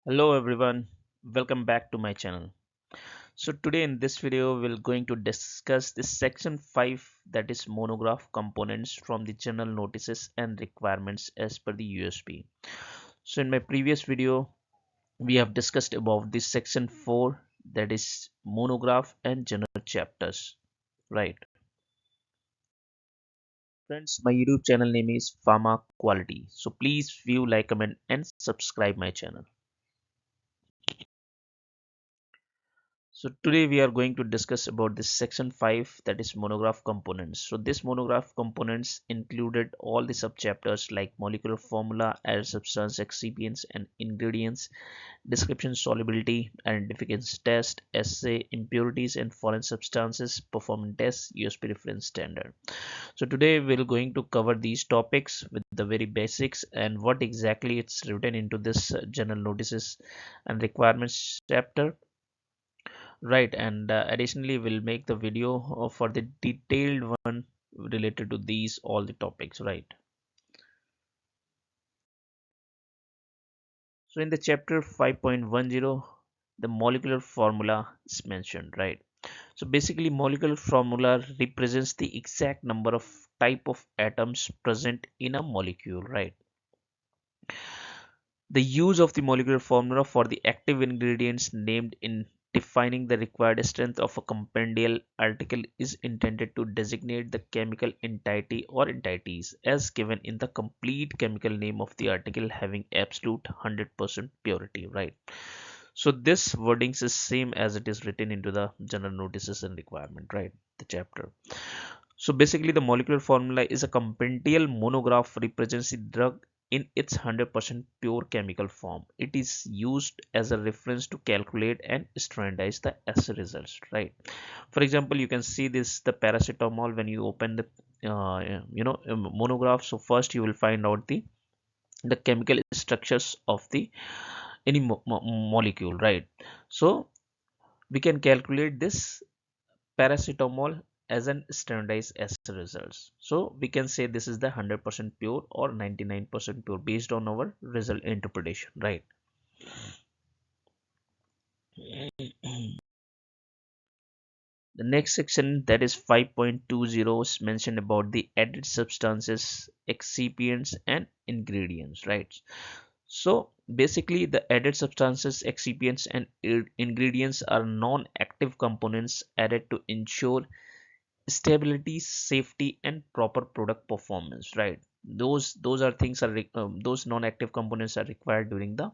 Hello everyone, welcome back to my channel. So today in this video we're going to discuss this section 5, that is monograph components from the general notices and requirements as per the USP. So in my previous video we have discussed about this section 4, that is monograph and general chapters, right? Friends, my YouTube channel name is Pharma Quality. So please view, like, comment and subscribe my channel. So today we are going to discuss about this section 5, that is monograph components. So this monograph components included all the subchapters like molecular formula, added substance, excipients and ingredients, description, solubility, identification test, assay, impurities and foreign substances, performance tests, USP reference standard. So today we're going to cover these topics with the very basics and what exactly it's written into this general notices and requirements chapter. Right, and additionally, we'll make the video for the detailed one related to these all the topics, right? So in the chapter 5.10, the molecular formula is mentioned, right? So basically, molecular formula represents the exact number of type of atoms present in a molecule, right? The use of the molecular formula for the active ingredients named in defining the required strength of a compendial article is intended to designate the chemical entity or entities as given in the complete chemical name of the article having absolute 100% purity, right? So this wording is same as it is written into the general notices and requirement, right? The chapter. So basically the molecular formula is a compendial monograph represents the drug in its 100% pure chemical form. It is used as a reference to calculate and standardize the assay results, right? For example, you can see this the paracetamol when you open the monograph. So first you will find out the chemical structures of the any molecule, right? So we can calculate this paracetamol as an standardized assay results. So we can say this is the 100% pure or 99% pure based on our result interpretation, right? The next section, that is 5.20, is mentioned about the added substances, excipients and ingredients, right? So basically the added substances, excipients and ingredients are non-active components added to ensure stability, safety and proper product performance, right? Those are things are those non-active components are required during the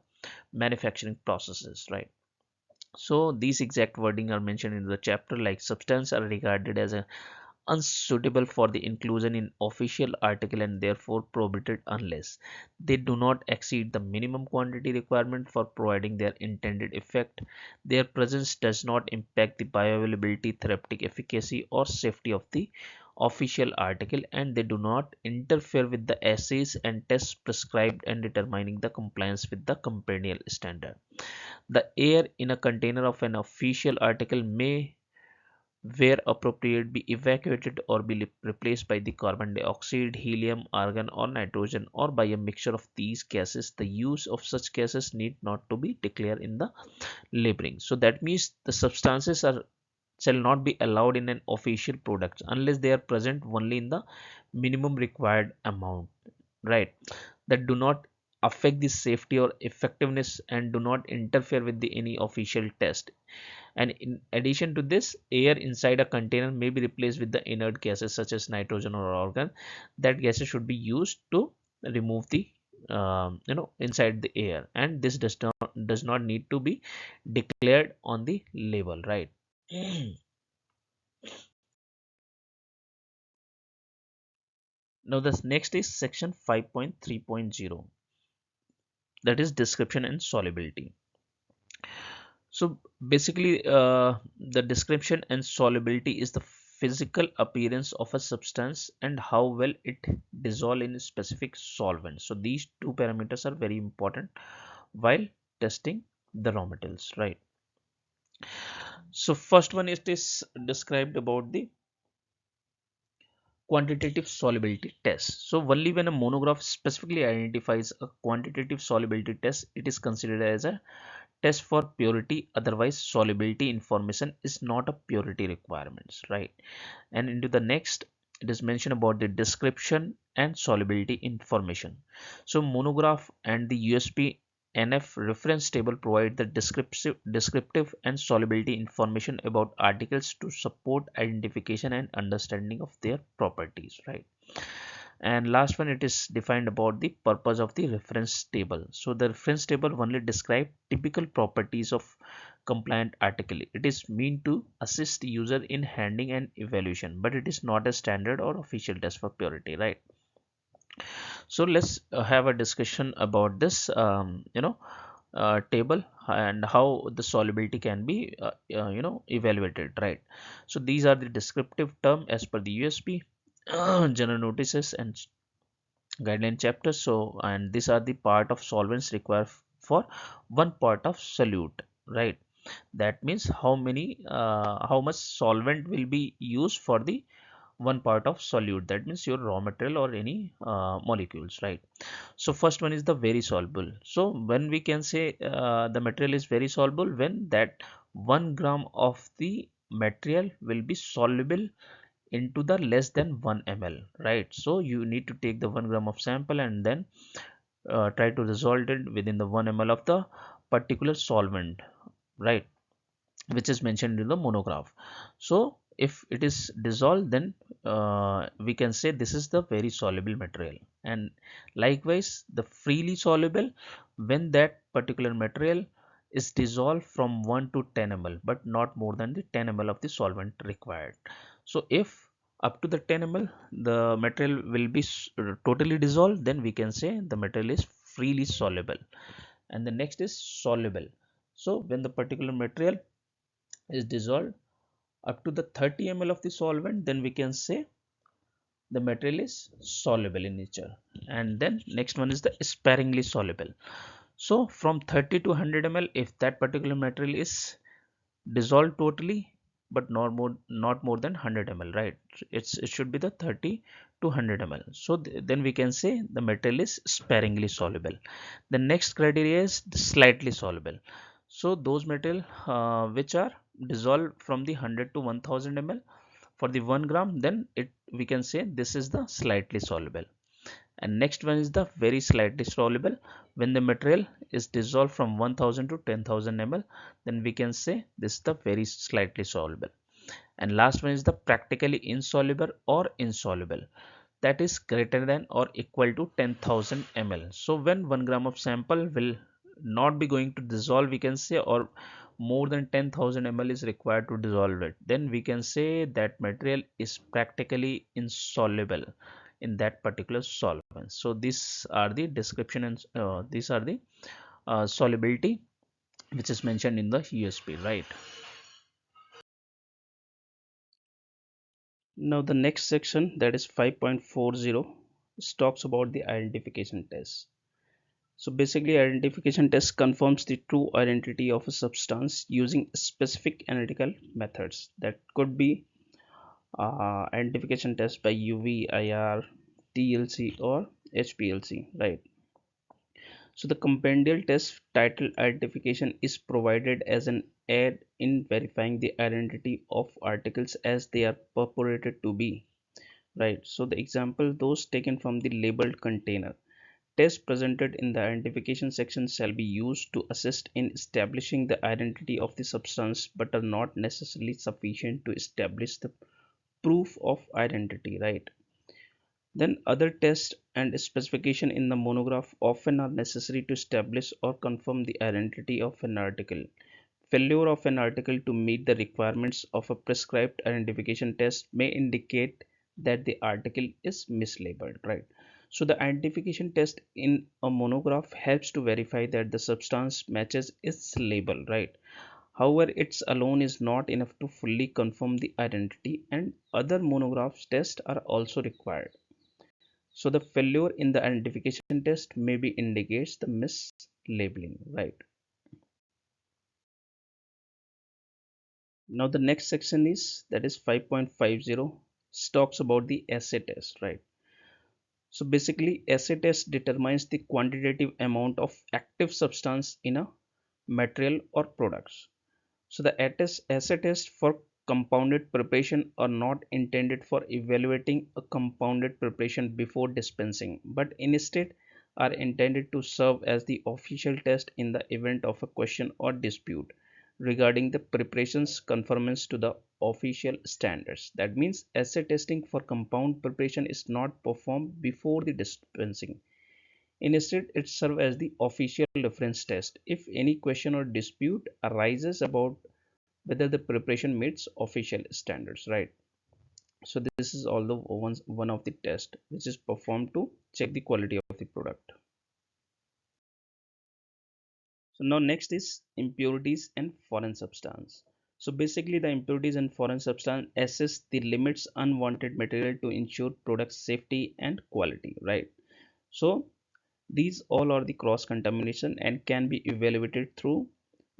manufacturing processes, right? So these exact wording are mentioned in the chapter, like substance are regarded as a unsuitable for the inclusion in official article and therefore prohibited unless they do not exceed the minimum quantity requirement for providing their intended effect. Their presence does not impact the bioavailability, therapeutic efficacy or safety of the official article, and they do not interfere with the assays and tests prescribed and determining the compliance with the compendial standard. The air in a container of an official article may, where appropriate, be evacuated or be replaced by the carbon dioxide, helium, argon or nitrogen, or by a mixture of these gases. The use of such gases need not to be declared in the labeling. So that means the substances are shall not be allowed in an official product unless they are present only in the minimum required amount, right? That do not affect the safety or effectiveness and do not interfere with the any official test. And in addition to this, air inside a container may be replaced with the inert gases such as nitrogen or argon. That gases should be used to remove the inside the air, and this does not need to be declared on the label, right? Now this next is section 5.3.0, that is description and solubility. So basically, the description and solubility is the physical appearance of a substance and how well it dissolves in a specific solvent. So these two parameters are very important while testing the raw materials, right? So first one is this described about the quantitative solubility test. So only when a monograph specifically identifies a quantitative solubility test, it is considered as a test for purity. Otherwise, solubility information is not a purity requirements, right? And into the next, it is mentioned about the description and solubility information. So monograph and the USP NF reference table provide the descriptive and solubility information about articles to support identification and understanding of their properties, right? And last one, it is defined about the purpose of the reference table. So the reference table only describe typical properties of compliant article. It is meant to assist the user in handling and evaluation, but it is not a standard or official test for purity, right? So let's have a discussion about this table and how the solubility can be evaluated, right? So these are the descriptive term as per the USP, general notices and guideline chapter. So, and these are the part of solvents required for one part of solute, right? That means how much solvent will be used for the one part of solute. That means your raw material or any molecules, right? So first one is the very soluble. So when we can say the material is very soluble, when that 1 gram of the material will be soluble into the less than 1 ml, right? So you need to take the 1 gram of sample and then try to dissolve it within the 1 ml of the particular solvent, right, which is mentioned in the monograph. So if it is dissolved, then we can say this is the very soluble material. And likewise the freely soluble, when that particular material is dissolved from 1 to 10 ml but not more than the 10 ml of the solvent required. So if up to the 10 ml the material will be totally dissolved, then we can say the material is freely soluble. And the next is soluble. So when the particular material is dissolved up to the 30 ml of the solvent, then we can say the material is soluble in nature. And then next one is the sparingly soluble. So from 30 to 100 ml, if that particular material is dissolved totally but not more than 100 ml, right? It should be the 30 to 100 ml. So then we can say the material is sparingly soluble. The next criteria is slightly soluble. So those material which are dissolved from the 100 to 1000 ml for the 1 gram, then it we can say this is the slightly soluble. And next one is the very slightly soluble. When the material is dissolved from 1000 to 10,000 ml, then we can say this is the very slightly soluble. And last one is the practically insoluble or insoluble, that is greater than or equal to 10,000 ml. So when 1 gram of sample will not be going to dissolve, we can say, or more than 10,000 ml is required to dissolve it, then we can say that material is practically insoluble in that particular solvent. So these are the description and these are the solubility which is mentioned in the USP, right? Now the next section, that is 5.40, talks about the identification test. So basically identification test confirms the true identity of a substance using specific analytical methods. That could be identification test by UV, IR, TLC or HPLC, right? So the compendial test titled identification is provided as an aid in verifying the identity of articles as they are purported to be, right? So the example, those taken from the labeled container. Tests presented in the identification section shall be used to assist in establishing the identity of the substance but are not necessarily sufficient to establish the proof of identity, right? Then other tests and specification in the monograph often are necessary to establish or confirm the identity of an article. Failure of an article to meet the requirements of a prescribed identification test may indicate that the article is mislabeled, right? So the identification test in a monograph helps to verify that the substance matches its label, right? However, its alone is not enough to fully confirm the identity, and other monographs tests are also required. So the failure in the identification test maybe indicates the mislabeling, right? Now the next section is, that is 5.50, talks about the assay test, right? So basically, assay test determines the quantitative amount of active substance in a material or products. So the assay test for compounded preparation are not intended for evaluating a compounded preparation before dispensing, but instead are intended to serve as the official test in the event of a question or dispute regarding the preparation's conformance to the official standards. That means assay testing for compound preparation is not performed before the dispensing. Instead, it serves as the official reference test if any question or dispute arises about whether the preparation meets official standards, right? So this is all the one of the test which is performed to check the quality of the product. So now next is impurities and foreign substance. So basically the impurities and foreign substance assess the limits unwanted material to ensure product safety and quality, right? So these all are the cross contamination and can be evaluated through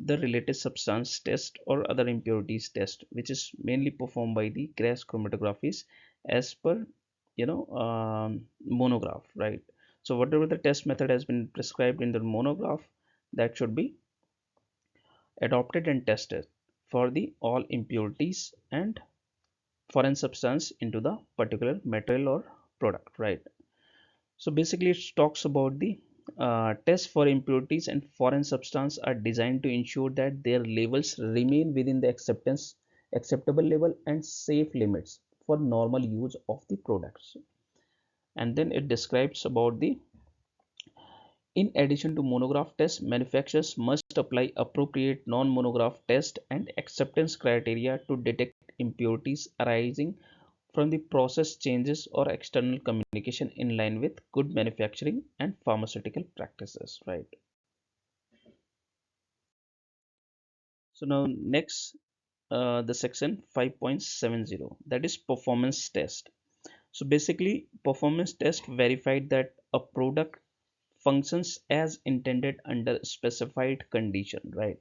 the related substance test or other impurities test, which is mainly performed by the gas chromatographies as per monograph, right? So whatever the test method has been prescribed in the monograph, that should be adopted and tested for the all impurities and foreign substance into the particular material or product, right? So basically it talks about the tests for impurities and foreign substance are designed to ensure that their levels remain within the acceptable level and safe limits for normal use of the products. And then it describes about the in addition to monograph tests, manufacturers must apply appropriate non-monograph test and acceptance criteria to detect impurities arising from the process changes or external communication in line with good manufacturing and pharmaceutical practices, right? So now next, the section 5.70, that is performance test. So basically performance test verified that a product functions as intended under specified condition, right?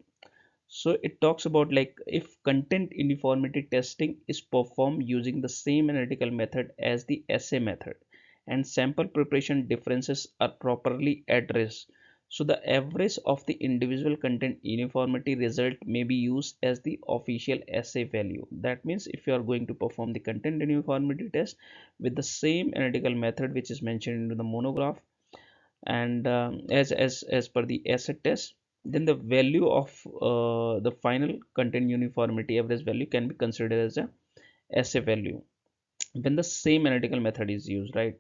So it talks about like if content uniformity testing is performed using the same analytical method as the assay method and sample preparation differences are properly addressed, so the average of the individual content uniformity result may be used as the official assay value. That means if you are going to perform the content uniformity test with the same analytical method which is mentioned in the monograph and as per the asset test, then the value of the final content uniformity average value can be considered as a assay value when the same analytical method is used, right?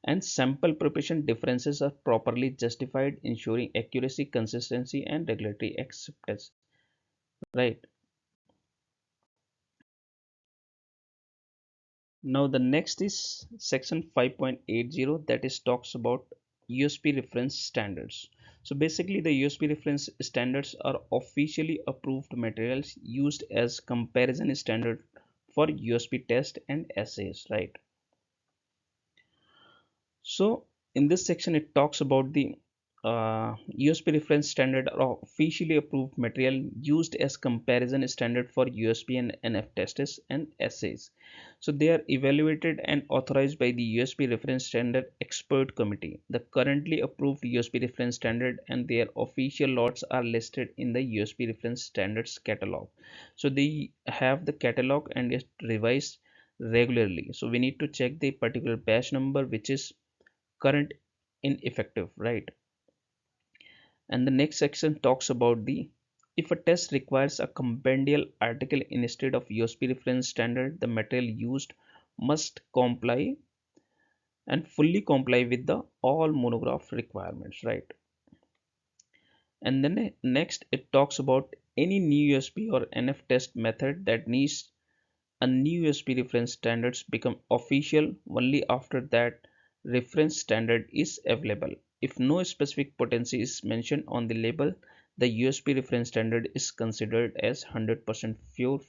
And sample preparation differences are properly justified, ensuring accuracy, consistency and regulatory acceptance, right? Now the next is section 5.80, that is talks about USP reference standards. So basically the USP reference standards are officially approved materials used as comparison standard for USP test and assays, right? So in this section it talks about the USP reference standard are officially approved material used as comparison standard for USP and NF tests and assays. So they are evaluated and authorized by the USP reference standard expert committee. The currently approved USP reference standard and their official lots are listed in the USP reference standards catalog. So they have the catalog and is revised regularly. So we need to check the particular batch number which is current in effective, right? And the next section talks about the if a test requires a compendial article instead of USP reference standard, the material used must comply and fully comply with the all monograph requirements, right? And then next it talks about any new USP or NF test method that needs a new USP reference standards become official only after that reference standard is available. If no specific potency is mentioned on the label, the USP reference standard is considered as 100% pure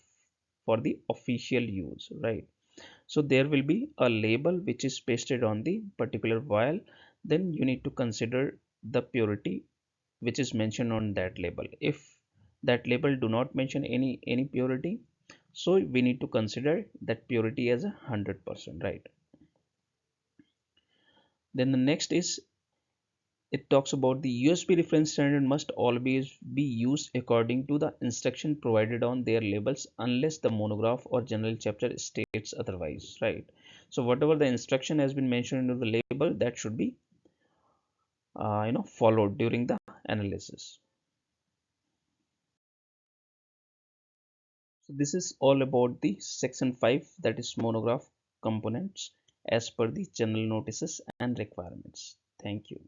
for the official use, right? So there will be a label which is pasted on the particular vial, then you need to consider the purity which is mentioned on that label. If that label do not mention any purity, So we need to consider that purity as 100%, right? Then the next is, it talks about the USB reference standard must always be used according to the instruction provided on their labels unless the monograph or general chapter states otherwise, right? So whatever the instruction has been mentioned in the label, that should be followed during the analysis. So this is all about the section 5, that is monograph components as per the general notices and requirements. Thank you.